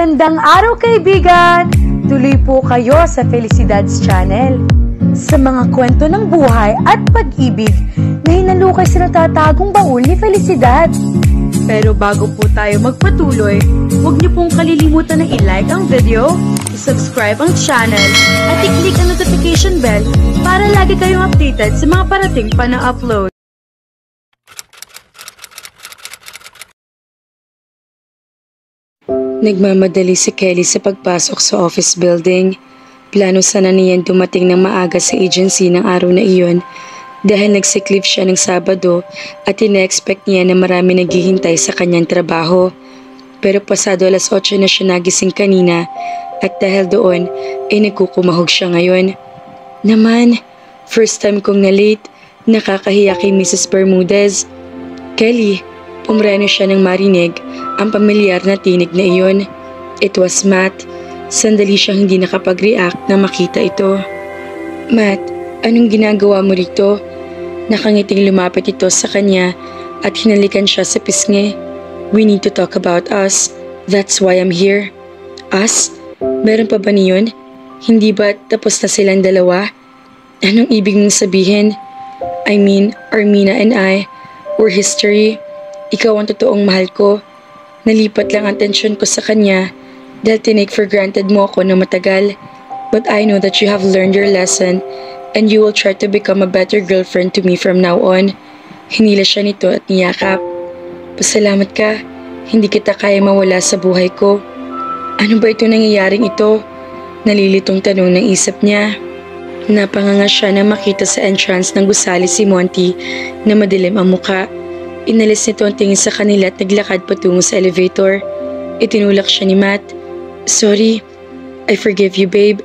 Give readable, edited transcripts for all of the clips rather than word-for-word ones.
Magandang araw kaibigan! Tuloy po kayo sa Felicidad's Channel. Sa mga kwento ng buhay at pag-ibig na hinalukay sa natatagong baul ni Felicidad. Pero bago po tayo magpatuloy, huwag niyo pong kalilimutan na i-like ang video, i-subscribe ang channel, at i-click ang notification bell para lagi kayong updated sa mga parating pa na upload. Nagmamadali si Kelly sa pagpasok sa office building. Plano sana niyan dumating ng maaga sa agency ng araw na iyon dahil nagsick-leave siya ng Sabado at ina-expect niya na marami naghihintay sa kanyang trabaho. Pero pasado alas 8 na siya nagising kanina at dahil doon ay nagkukumahog siya ngayon. Naman, first time kong na-late, nakakahiya kay Mrs. Bermudez. Kelly, umreno siya nang marinig ang pamilyar na tinig na iyon. It was Matt. Sandali siyang hindi nakapag-react na makita ito. Matt, anong ginagawa mo rito? Nakangiting lumapit ito sa kanya at hinalikan siya sa pisngi. We need to talk about us. That's why I'm here. Us? Meron pa ba niyon? Hindi ba tapos na silang dalawa? Anong ibig mong sabihin? I mean, Armina and I, we're history. Ikaw ang totoong mahal ko. Nalipat lang ang tensyon ko sa kanya dahil tinake for granted mo ako na matagal. But I know that you have learned your lesson and you will try to become a better girlfriend to me from now on. Hinila siya nito at niyakap. Pasalamat ka. Hindi kita kaya mawala sa buhay ko. Ano ba ito nangyayaring ito? Nalilitong tanong ng isip niya. Napanganga siya na makita sa entrance ng gusali si Monty na madilim ang muka. Inalis nito ang tingin sa kanila at naglakad patungo sa elevator. Itinulak siya ni Matt. Sorry, I forgive you babe.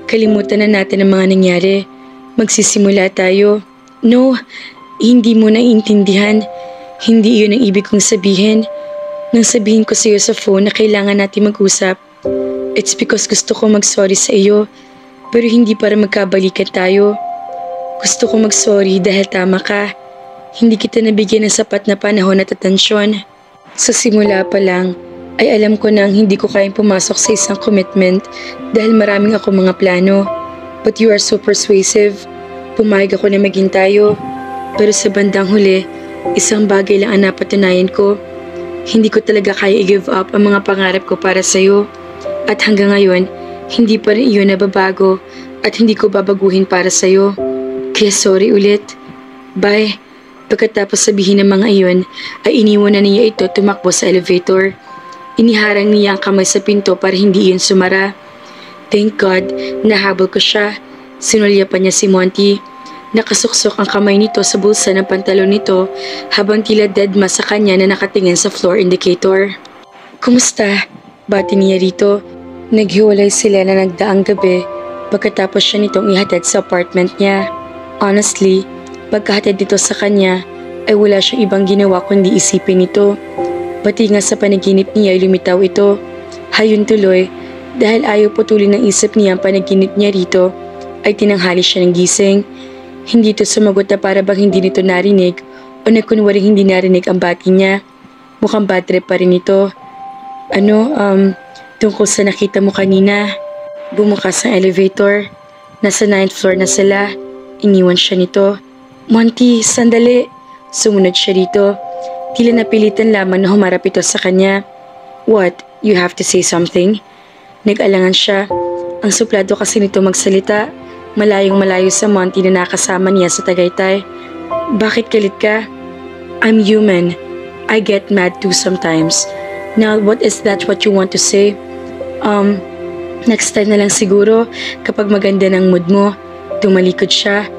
Kalimutan na natin ang mga nangyari. Magsisimula tayo. No, hindi mo naiintindihan. Hindi iyon ang ibig kong sabihin. Nang sabihin ko sa iyo sa phone na kailangan natin mag-usap, it's because gusto ko mag-sorry sa iyo, pero hindi para magkabalikan tayo. Gusto ko mag-sorry dahil tama ka. Hindi kita nabigyan ng sapat na panahon at atensyon. Sa simula pa lang, ay alam ko nang hindi ko kayang pumasok sa isang commitment dahil maraming ako mga plano. But you are so persuasive. Pumayag ako na maging tayo. Pero sa bandang huli, isang bagay lang ang napatunayan ko. Hindi ko talaga kaya i-give up ang mga pangarap ko para sa'yo. At hanggang ngayon, hindi pa rin iyon nababago at hindi ko babaguhin para sa'yo. Kaya sorry ulit. Bye. Pagkatapos sabihin ng mga iyon, ay iniwan na niya ito tumakbo sa elevator. Iniharang niya ang kamay sa pinto para hindi iyon sumara. Thank God, nahabol ko siya. Sinulyapan niya si Monty. Nakasuksok ang kamay nito sa bulsa ng pantalon nito habang tila deadma sa kanya na nakatingin sa floor indicator. Kumusta? Bati niya rito. Naghiwalay sila na nagdaang gabi pagkatapos siya nitong ihatid sa apartment niya. Honestly, pagkahatid nito sa kanya ay wala siyang ibang ginawa kundi isipin nito. Pati nga sa panaginip niya ay lumitaw ito. Hayun tuloy, dahil ayaw putulin ng isip niya ang panaginip niya rito, ay tinanghali siya ng gising. Hindi ito sumagot na para bang hindi nito narinig o nagkunwaring hindi narinig ang bati niya. Mukhang bad trip pa rin ito. Tungkol sa nakita mo kanina. Bumukas ang elevator. Nasa 9th floor na sila. Iniwan siya nito. Monty, sandali. Sumunod siya rito. Tila napilitan lamang na humarap ito sa kanya. What? You have to say something? Nag-alangan siya. Ang suplado kasi nito magsalita. Malayong malayo sa Monty na nakasama niya sa Tagaytay. Bakit galit ka? I'm human. I get mad too sometimes. Now, what is that what you want to say? Next time na lang siguro kapag maganda ng mood mo. Tumalikod siya.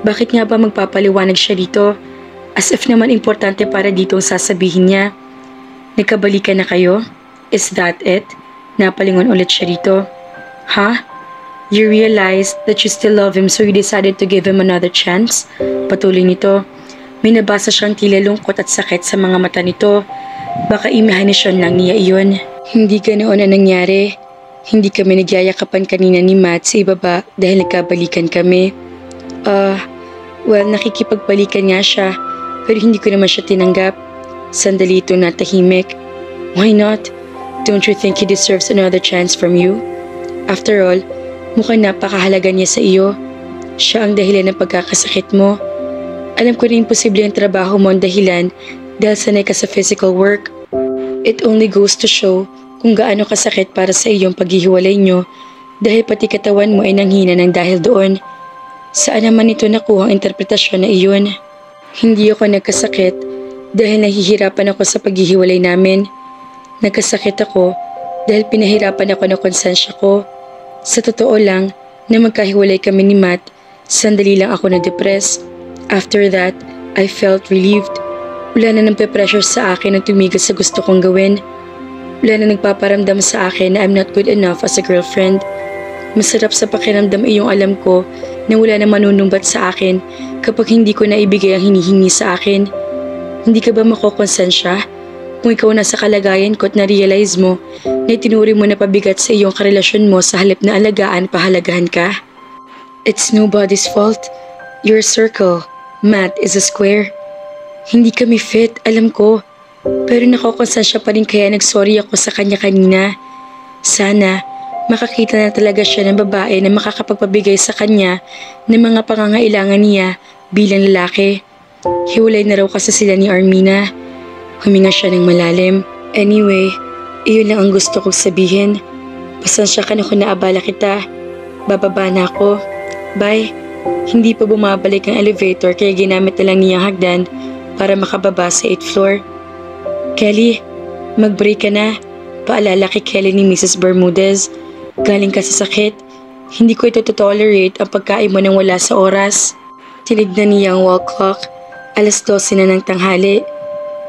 Bakit nga ba magpapaliwanag siya dito? As if naman importante para dito ang sasabihin niya. Nagkabalikan na kayo? Is that it? Napalingon ulit siya rito. Huh? You realized that you still love him so you decided to give him another chance? Patuloy nito. May nabasa siyang tila lungkot at sakit sa mga mata nito. Baka imahinasyon lang niya iyon. Hindi ganoon ang nangyari. Hindi kami nagyayakapan kanina ni Matt sa ibaba dahil nagkabalikan kami. Nakikipagbalikan nga siya, pero hindi ko naman siya tinanggap. Sandali ito natahimik. Why not? Don't you think he deserves another chance from you? After all, mukhang napakahalaga niya sa iyo. Siya ang dahilan ng pagkakasakit mo. Alam ko rin posible ang trabaho mo ang dahilan dahil sanay ka sa physical work. It only goes to show kung gaano kasakit para sa iyong paghihiwalay nyo dahil pati katawan mo ay nanghina ng dahil doon. Saan naman ito nakuha ang interpretasyon na iyon? Hindi ako nagkasakit dahil nahihirapan ako sa paghihiwalay namin. Nagkasakit ako dahil pinahirapan ako ng konsensya ko. Sa totoo lang, na magkahiwalay kami ni Matt, sandali lang ako na-depress. After that, I felt relieved. Wala na nagpe-pressure sa akin na tumigil sa gusto kong gawin. Wala na nagpaparamdam sa akin na I'm not good enough as a girlfriend. Masarap sa pakiramdam iyong alam ko na wala na manunumbat sa akin kapag hindi ko naibigay ang hinihingi sa akin. Hindi ka ba makokonsensya kung ikaw na sa kalagayan ko at na-realize mo na itinuri mo na pabigat sa iyong karelasyon mo sa halip na alagaan pahalagahan ka? It's nobody's fault. You're a circle. Matt is a square. Hindi kami fit, alam ko. Pero nakokonsensya pa rin kaya nagsorry ako sa kanya kanina. Sana makakita na talaga siya ng babae na makakapagpabigay sa kanya ng mga pangangailangan niya bilang lalaki. Hiwalay na raw kasi sila ni Armina. Huminga siya ng malalim. Anyway, iyon lang ang gusto kong sabihin. Pasensya ka na kung naabala kita. Bababa na ako. Bye. Hindi pa bumabalik ang elevator kaya ginamit na lang niyang hagdan para makababa sa 8th floor. Kelly, mag-break ka na. Paalala kay Kelly ni Mrs. Bermudez. Galing ka sa sakit. Hindi ko ito tolerate ang pagkain mo nang wala sa oras. Tinignan niya ang wall clock. 12:00 na ng tanghali.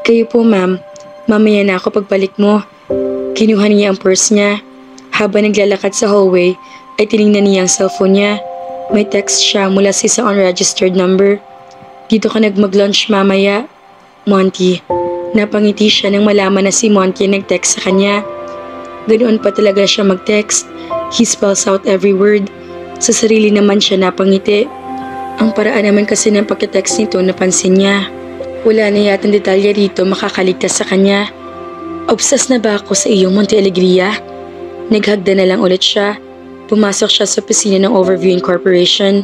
Kayo po ma'am, mamaya na ako pagbalik mo. Kinuha niya ang purse niya. Habang naglalakad sa hallway, ay tinignan niya ang cellphone niya. May text siya mula sa isang unregistered number. Dito ka mag-lunch mamaya. Monty. Napangiti siya nang malaman na si Monty ang nag-text sa kanya. Ganoon pa talaga siya mag-text. He spells out every word. Sa sarili naman siya napangiti. Ang paraan naman kasi ng pagka-text nito napansin niya. Wala na yatang detalye rito makakaligtas sa kanya. Obsessed na ba ako sa iyong Monte Alegria? Naghagda na lang ulit siya. Pumasok siya sa opisina ng Overview Incorporation.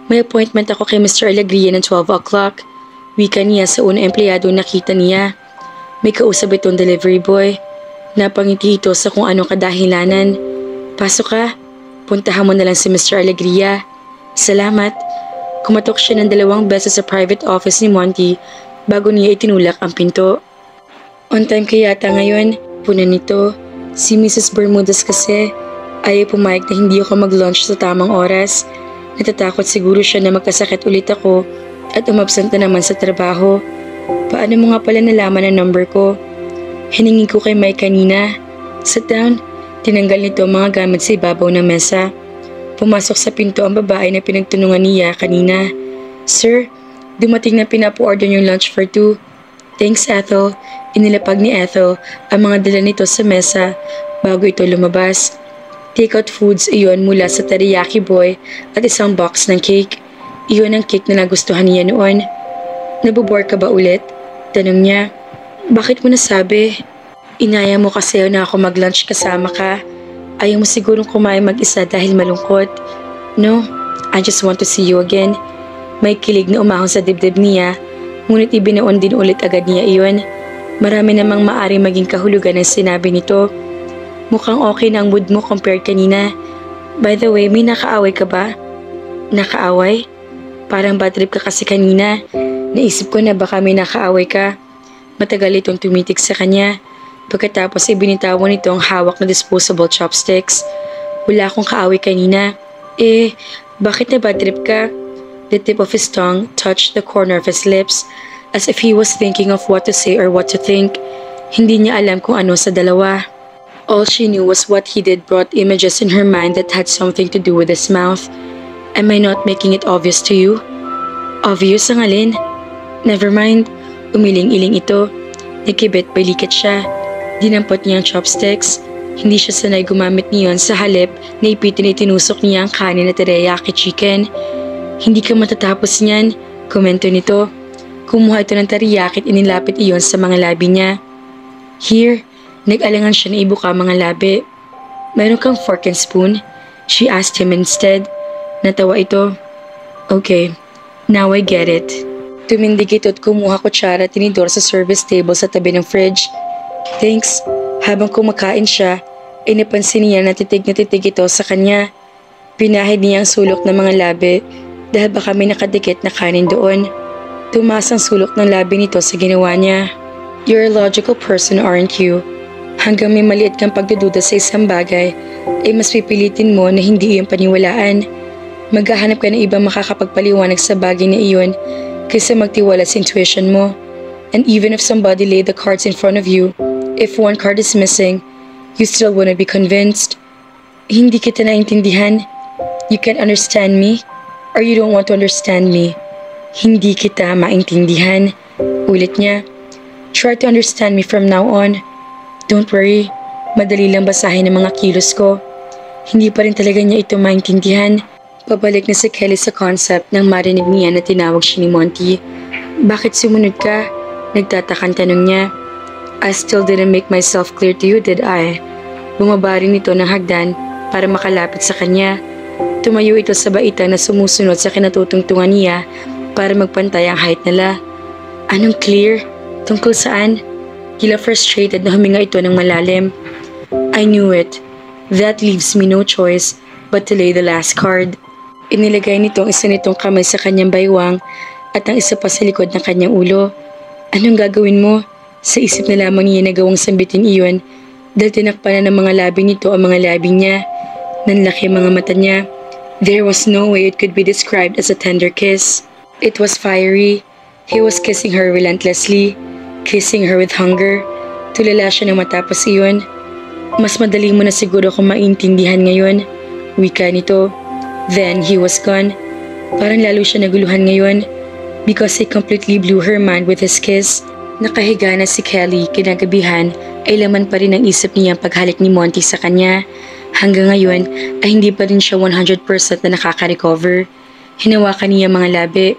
May appointment ako kay Mr. Alegria ng 12 o'clock. Wika niya sa unang empleyado nakita niya. May kausap itong delivery boy. Napangiti ito sa kung anong kadahilanan. Pasok ka. Puntahan mo na lang si Mr. Alegria. Salamat. Kumatok siya ng 2 beses sa private office ni Monty bago niya itinulak ang pinto. On time kaya yata ngayon, punan nito. Si Mrs. Bermudez kasi ayaw pumayag na hindi ako mag-lunch sa tamang oras. Natatakot siguro siya na magkasakit ulit ako at umabsent na naman sa trabaho. Paano mo nga pala nalaman ang number ko? Hiningin ko kay Mike kanina. Sit down. Tinanggal nito ang mga gamit sa ibabaw ng mesa. Pumasok sa pinto ang babae na pinagtunungan niya kanina. Sir, dumating na pinapu-order yung lunch for 2. Thanks, Ethel. Inilapag ni Ethel ang mga dala nito sa mesa bago ito lumabas. Take-out foods iyon mula sa teriyaki boy at isang box ng cake. Iyon ang cake na nagustuhan niya noon. Nabobore ka ba ulit? Tanong niya. Bakit mo nasabi? Inaya mo kasi na ako mag-lunch kasama ka. Ayaw mo sigurong kumain mag-isa dahil malungkot. No, I just want to see you again. May kilig na umahon sa dibdib niya, ngunit ibinaon din ulit agad niya iyon. Marami namang maaring maging kahulugan ng sinabi nito. Mukhang okay na ang mood mo compared kanina. By the way, may nakaaway ka ba? Nakaaway? Parang bad trip ka kasi kanina. Naisip ko na baka may nakaaway ka. Matagal itong tumitig sa kanya. Pagkatapos ibinitawan nito ang hawak na disposable chopsticks. Wala akong kaaway kanina. Bakit na bad trip ka? The tip of his tongue touched the corner of his lips as if he was thinking of what to say or what to think. Hindi niya alam kung ano sa dalawa. All she knew was what he did brought images in her mind that had something to do with his mouth. Am I not making it obvious to you? Obvious ang alin? Never mind. Umiling-iling ito. Nakibit-balikat siya. Dinampot niya ang chopsticks. Hindi siya sanay gumamit niyon sa halip na ipitin itinusok niya ang kanin na teriyaki chicken. Hindi ka matatapos niyan, komento nito. Kumuha ito ng teriyaki at inilapit iyon sa mga labi niya. Here, Nag-alangan siya na ibuka mga labi. Meron kang fork and spoon? She asked him instead. Natawa ito. Okay, now I get it. Tumindig ito at kumuha kutsara at tinidor sa service table sa tabi ng fridge. Thanks. Habang kumakain siya, ay napansin niya na titig ito sa kanya. Pinahid niya ang sulok ng mga labi dahil baka may nakadikit na kanin doon. Tumaas ang sulok ng labi nito sa ginawa niya. You're a logical person, aren't you? Hanggang may maliit kang pagdududa sa isang bagay, ay mas pipilitin mo na hindi iyong paniwalaan. Maghahanap ka ng ibang makakapagpaliwanag sa bagay na iyon kaysa magtiwala sa intuition mo. And even if somebody laid the cards in front of you, if one card is missing, you still wouldn't be convinced. Hindi kita naintindihan. You can't understand me, or you don't want to understand me. Hindi kita maintindihan. Ulit niya. Try to understand me from now on. Don't worry, madali lang basahin ang mga kilos ko. Hindi pa rin talaga niya ito maintindihan. Pabalik na si Kelly sa concept nang marinig niya na tinawag siya ni Monty. Bakit sumunod ka? Nagtatakang tanong niya. I still didn't make myself clear to you, did I? Bumaba rin ito ng hagdan para makalapit sa kanya. Tumayo ito sa baita na sumusunod sa kinatutungtungan niya para magpantay ang height nila. Anong clear? Tungkol saan? Tila frustrated na huminga ito ng malalim. I knew it. That leaves me no choice but to lay the last card. Inilagay nitong isa nitong kamay sa kanyang baywang at ang isa pa sa likod ng kanyang ulo. Anong gagawin mo? Sa isip na lamang niya nagawang sambitin iyon dahil tinakpan na ng mga labi nito ang mga labi niya. Nanlaki mga mata niya. There was no way it could be described as a tender kiss. It was fiery. He was kissing her relentlessly. Kissing her with hunger. Tulala siya nang matapos iyon. Mas madali mo na siguro kung maintindihan ngayon. Wika nito. Then he was gone. Parang lalo siya naguluhan ngayon because he completely blew her mind with his kiss. Nakahiga na si Kelly kinagabihan ay laman pa rin ang isip niya ang paghalik ni Monty sa kanya. Hanggang ngayon ay hindi pa rin siya 100% na nakaka-recover. Hinawakan niya mga labi.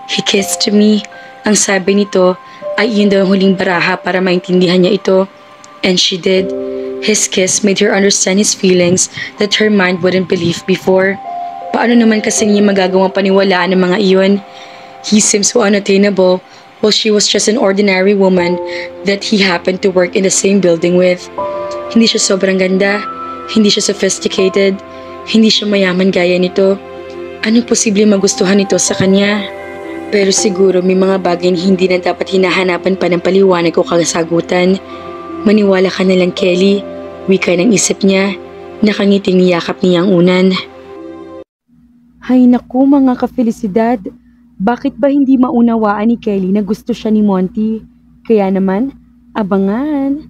He kissed me. Ang sabi nito ay iyon daw ang huling baraha para maintindihan niya ito. And she did. His kiss made her understand his feelings that her mind wouldn't believe before. Paano naman kasi niya magagawang paniwalaan ng mga iyon? He seemed so unattainable while she was just an ordinary woman that he happened to work in the same building with. Hindi siya sobrang ganda. Hindi siya sophisticated. Hindi siya mayaman gaya nito. Anong posible magustuhan nito sa kanya? Pero siguro may mga bagay na hindi na dapat hinahanapan pa ng paliwanag o kasagutan. Maniwala ka na lang, Kelly. Wika ng isip niya. Nakangiting niyakap niya ang unan. Hay naku mga ka-felicidad. Bakit ba hindi maunawaan ni Kelly na gusto siya ni Monty? Kaya naman, abangan.